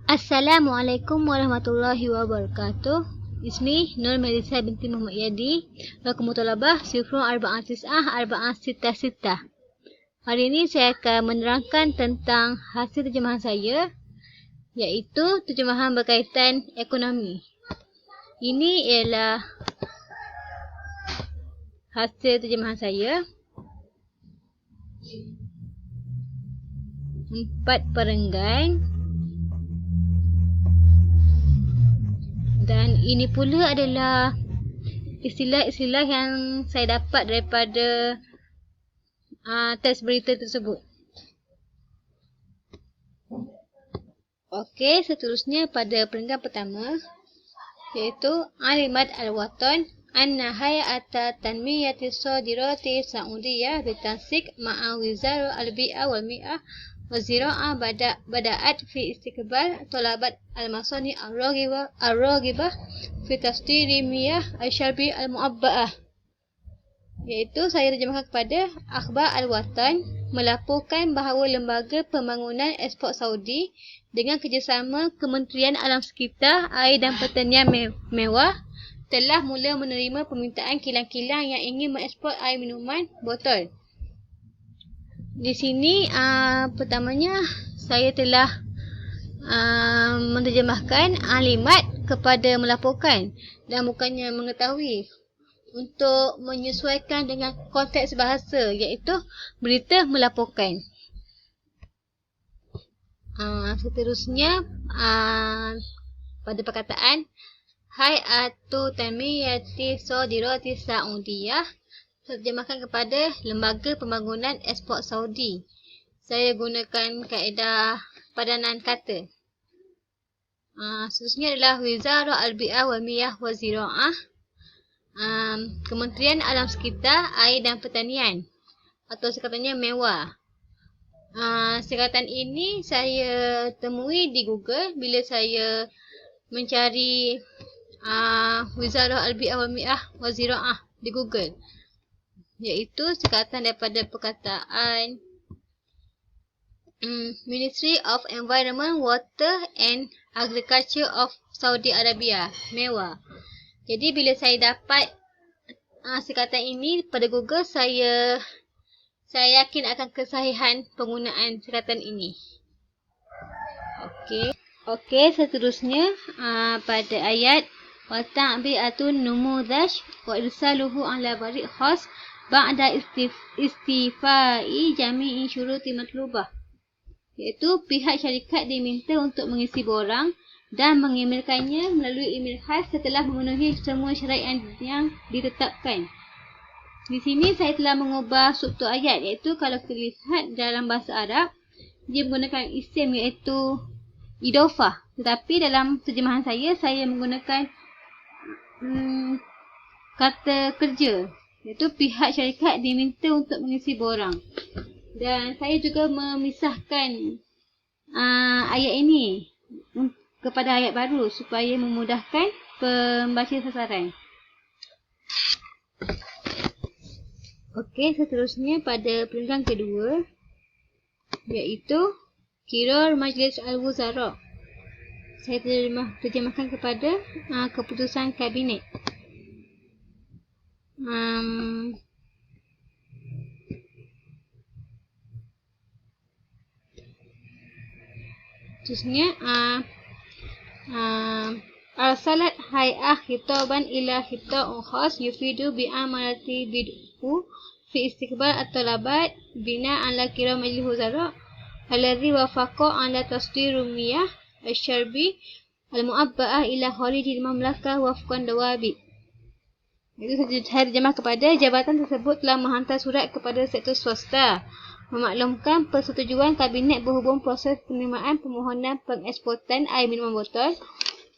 Assalamualaikum warahmatullahi wabarakatuh. Ismi Nur Melisa binti Muhammad Yadi. Raqam talabah 0449 Hari ini saya akan menerangkan tentang hasil terjemahan saya, iaitu terjemahan berkaitan ekonomi. Ini ialah hasil terjemahan saya. 4 perenggan. Dan ini pula adalah istilah-istilah yang saya dapat daripada teks berita tersebut. Okey, seterusnya pada perenggan pertama, iaitu Alimat Al-Watan Anna Hay'ata Tanmiyati Sadirati Saudiyah Bitansik Ma'a Wizara Al-Bi'a wal Mi'ah wa Zira'ah bada'at fi istiqbal talabat al-masani ar-raghibah fi tasdiri miyah al-syarbi al-mu'abba'ah. Iaitu saya terjemahkan kepada Akhbar Al-Watan melaporkan bahawa Lembaga Pembangunan Ekspor Saudi dengan kerjasama Kementerian Alam Sekitar, Air dan Pertanian Mewah telah mula menerima permintaan kilang-kilang yang ingin mengekspor air minuman botol. Di sini pertamanya saya telah menterjemahkan alimat kepada melaporkan dan bukannya mengetahui, untuk menyesuaikan dengan konteks bahasa, iaitu berita melaporkan. Seterusnya pada perkataan Hay'atu Tanmiyati Sadirati Saudiyah, terjemahkan kepada Lembaga Pembangunan Ekspor Saudi. Saya gunakan kaedah padanan kata. Seterusnya adalah Wizara Al-Bi'a wal Miyah wa Zira'ah, Kementerian Alam Sekitar, Air dan Pertanian, atau singkatannya Mewah. Singkatan ini saya temui di Google bila saya mencari Wizara Al-Bi'a wal Miyah wa Zira'ah di Google, iaitu singkatan daripada perkataan Ministry of Environment, Water and Agriculture of Saudi Arabia, Mewah. Jadi bila saya dapat singkatan ini pada Google, saya yakin akan kesahihan penggunaan singkatan ini. Okey, seterusnya pada ayat wa ta'bi'atun numudhash wa irsaluhu ala bari' khas ba'da istifa'i jami'i syuruti matlubah, iaitu pihak syarikat diminta untuk mengisi borang dan mengimelkannya melalui email khas setelah memenuhi semua syarat yang ditetapkan. Di sini saya telah mengubah struktur ayat, iaitu kalau kita lihat dalam bahasa Arab, dia menggunakan isim iaitu idofah, tetapi dalam terjemahan saya menggunakan kata kerja, iaitu pihak syarikat diminta untuk mengisi borang. Dan saya juga memisahkan ayat ini kepada ayat baru supaya memudahkan pembaca sasaran. Okey, seterusnya pada perenggan kedua, iaitu Qirar Majlis Al-Wuzara. Saya terjemahkan kepada keputusan kabinet. Terusnya Arsalat hay'ah khitaban ila khita'un khas yufidu bi'amalati bid'u fi istiqbal at-talabat bina ala Qirar Majlis Wuzara alladhi wafaqa ala tasdiru miyah al-syarbi al-mu'abba'ah ila kharijil mamlakah wafqan dawabi. Itu saya terjemah kepada jabatan tersebut telah menghantar surat kepada sektor swasta memaklumkan persetujuan kabinet berhubung proses penerimaan permohonan pengeksportan air minuman botol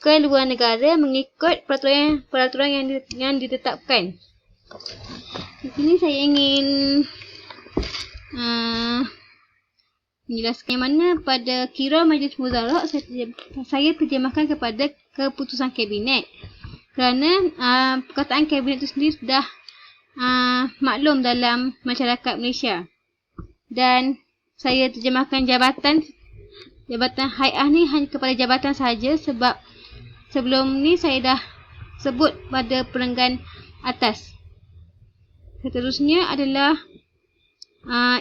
ke luar negara mengikut peraturan yang ditetapkan. Di sini saya ingin menjelaskan yang mana pada Qirar Majlis Wuzara saya terjemahkan kepada keputusan kabinet, kerana perkataan kabinet itu sendiri sudah maklum dalam masyarakat Malaysia. Dan saya terjemahkan jabatan Jabatan haiah ni hanya kepada jabatan saja, sebab sebelum ni saya dah sebut pada perenggan atas. Seterusnya adalah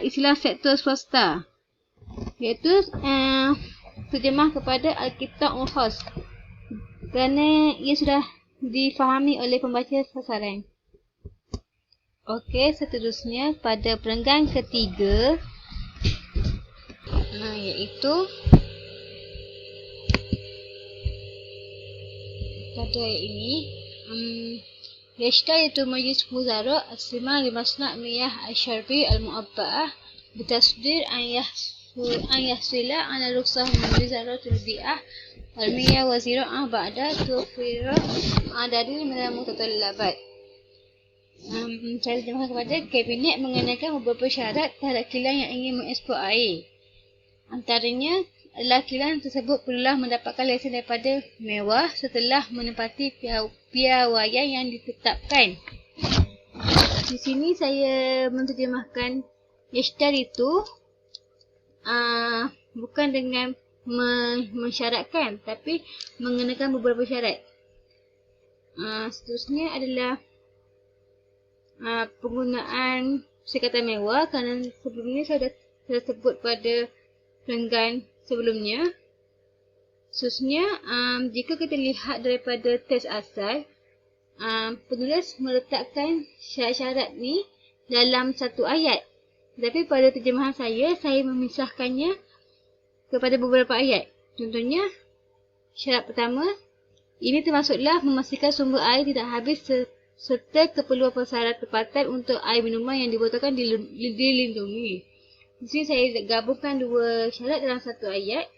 istilah sektor swasta, iaitu terjemah kepada Al-Kitab Al-Khas, kerana ia sudah difahami oleh pembaca sasaran. Okey, seterusnya pada perenggan ketiga, iaitu pada ayat ini, yashtaritu majlis wuzara as-sima li masna' miyah asy-syarbi al-mu'abba'ah bitasdir an yahsila ala rukhsah min wizaratul bi'ah wal miyah wa zira'ah ba'da tuwfira adadil min al-mutatallabat. Saya terjemahkan kepada Kabinet mengenakan beberapa syarat terhadap kilang yang ingin mengekspor air. Antaranya adalah kilang tersebut perlulah mendapatkan lesen daripada mewah setelah menepati piawaian yang ditetapkan. Di sini saya menterjemahkan yashtaritu bukan dengan mensyaratkan, tapi mengenakan beberapa syarat. Seterusnya adalah penggunaan sekatan mewah, kerana sebelum ini saya dah sebut pada perenggan sebelumnya. Seterusnya, jika kita lihat daripada teks asal, penulis meletakkan syarat-syarat ni dalam satu ayat. Tetapi pada terjemahan saya memisahkannya kepada beberapa ayat. Contohnya, syarat pertama, ini termasuklah memastikan sumber air tidak habis serta keperluan persaraan tempatan untuk air minuman yang dibutuhkan dilindungi. Di sini saya gabungkan dua syarat dalam satu ayat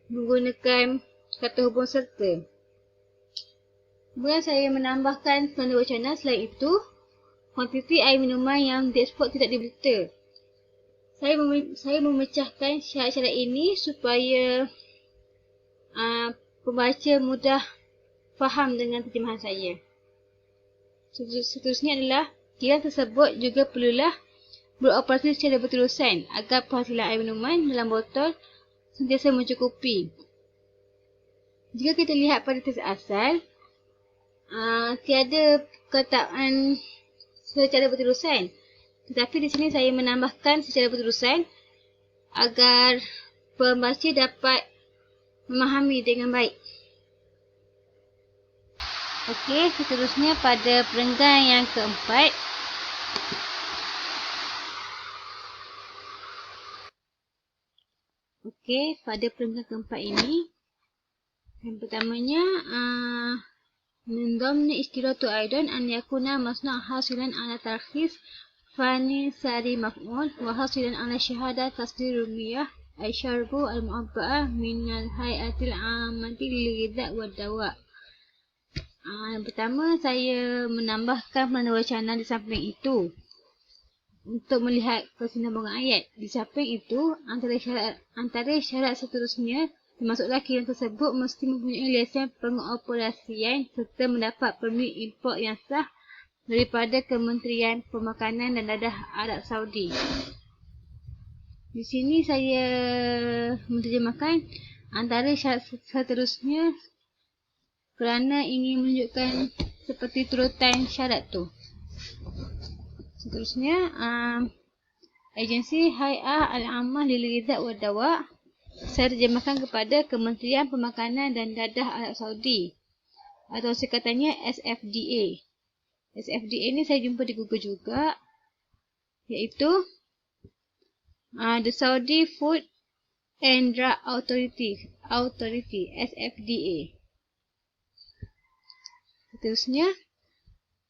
menggunakan kata hubung serta. Kemudian saya menambahkan tanda wacana. Selain itu, kuantiti air minuman yang diekspor tidak diberita. Saya memecahkan syarat-syarat ini supaya pembaca mudah faham dengan terjemahan saya. Seterusnya adalah kilang tersebut juga perlulah beroperasi secara berterusan agar penghasilan air minuman dalam botol sentiasa mencukupi. Jika kita lihat pada teks asal, tiada perkataan secara berterusan. Tetapi di sini saya menambahkan secara berterusan agar pembaca dapat memahami dengan baik. Okey, seterusnya pada perenggan yang keempat. Okey, pada perenggan keempat ini, yang pertamanya, min dhamni ishtiratu aidan an yakuna masna' hasilan ala tarkhis fani sari maf'ul wa hasilan ala syahadah tasdir rumiyah ay-syarbu al-mu'abba'ah min al-hay'atil 'ammati lil-ghidha' wad-dawa'. Yang pertama, saya menambahkan penanda wacana di samping itu untuk melihat kesinambungan ayat. Di samping itu, antara syarat seterusnya, termasuklah kilang tersebut mesti mempunyai lesen pengoperasian serta mendapat permit import yang sah daripada Kementerian Pemakanan dan Dadah Arab Saudi. Di sini saya menterjemahkan antara syarat seterusnya kerana ingin menunjukkan seperti turutan syarat tu. Seterusnya, agensi Hay'ah Al-Ammah Lil-Ghidha' wad-Dawa' saya terjemahkan kepada Kementerian Pemakanan dan Dadah Arab Saudi, atau singkatannya SFDA. SFDA ni saya jumpa di Google juga, iaitu The Saudi Food and Drug Authority, SFDA. Seterusnya,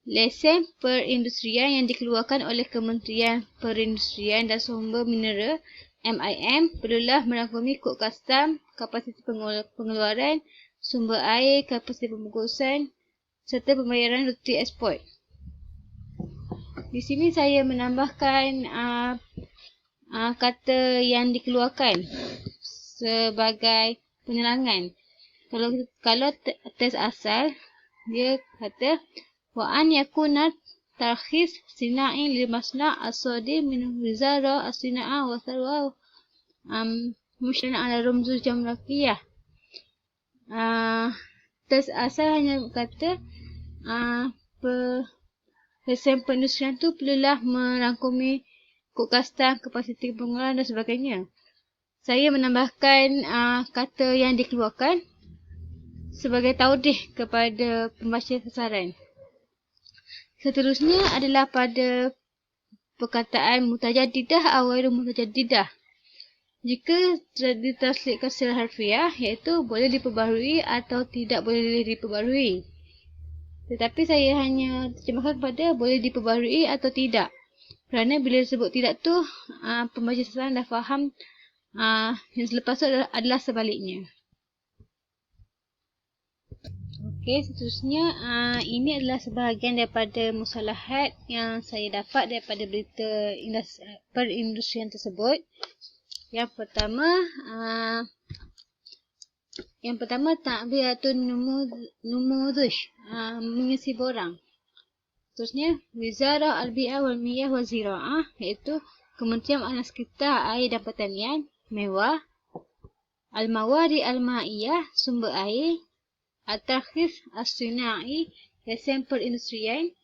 lesen perindustrian yang dikeluarkan oleh Kementerian Perindustrian dan Sumber Mineral MIM perlulah merangkumi kod kastam, kapasiti pengeluaran, sumber air, kapasiti pembungkusan serta pembayaran roti ekspor. Di sini saya menambahkan kata yang dikeluarkan sebagai penerangan. Kalau teks asal, dia kata wa an yakuna tarkhis sina'i li masna' as-sadi min wizara as-sina'a wa tharwa Musyana ala rumzul jamrakiyah. Asal hanya kata Lesen penulisan tu perlulah merangkumi kod kasta, kapasiti pengeluaran dan sebagainya. Saya menambahkan kata yang dikeluarkan sebagai taudih kepada pembaca sasaran. Seterusnya adalah pada perkataan mutajadidah atau ghairu mutajadidah. Jika ditaslikkan secara harfiah, iaitu boleh diperbaharui atau tidak boleh diperbaharui. Tetapi saya hanya terjemahkan kepada boleh diperbaharui atau tidak. Kerana bila disebut tidak tu, pembaca sasaran dah faham yang selepas tu adalah sebaliknya. Okey, seterusnya ini adalah sebahagian daripada musalahat yang saya dapat daripada berita perindustrian tersebut. Yang pertama ta'biyatun numudush, mengisi borang. Seterusnya Wizarah Al-Bi'ah wal Miyah wal Zira'ah, iaitu Kementerian Makanan Sekitar, Air dan Pertanian, mewah. Al-Mawadi Al-Ma'iyah, sumber air. Al-Tarkhis As-Sina'i, lesen perindustrian.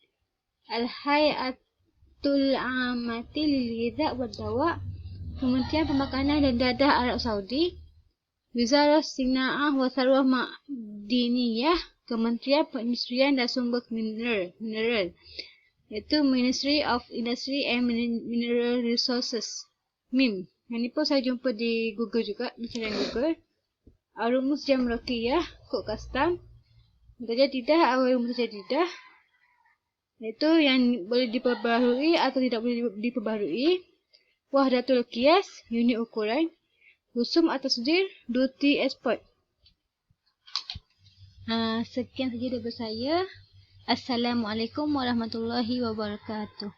Al-Hayatul Amati Lil-Ghidha wal Dawa, Kementerian Pemakanan dan Dadah Arab Saudi. Wizarah Sina'ah wa Tharwah Ma'diniyah, Kementerian Perindustrian dan Sumber Mineral, iaitu Ministry of Industry and Mineral Resources, MIM. Yang ni pun saya jumpa di Google juga, di channel Google. Al-Rumus Jamrakiyah, kod kastam. Mutajadidah atau mutajadidah, iaitu yang boleh diperbaharui atau tidak boleh diperbaharui. Wahdatul Qiyas, unit ukuran. Rusum atau tasdir, duty export. Sekian saja daripada saya. Assalamualaikum warahmatullahi wabarakatuh.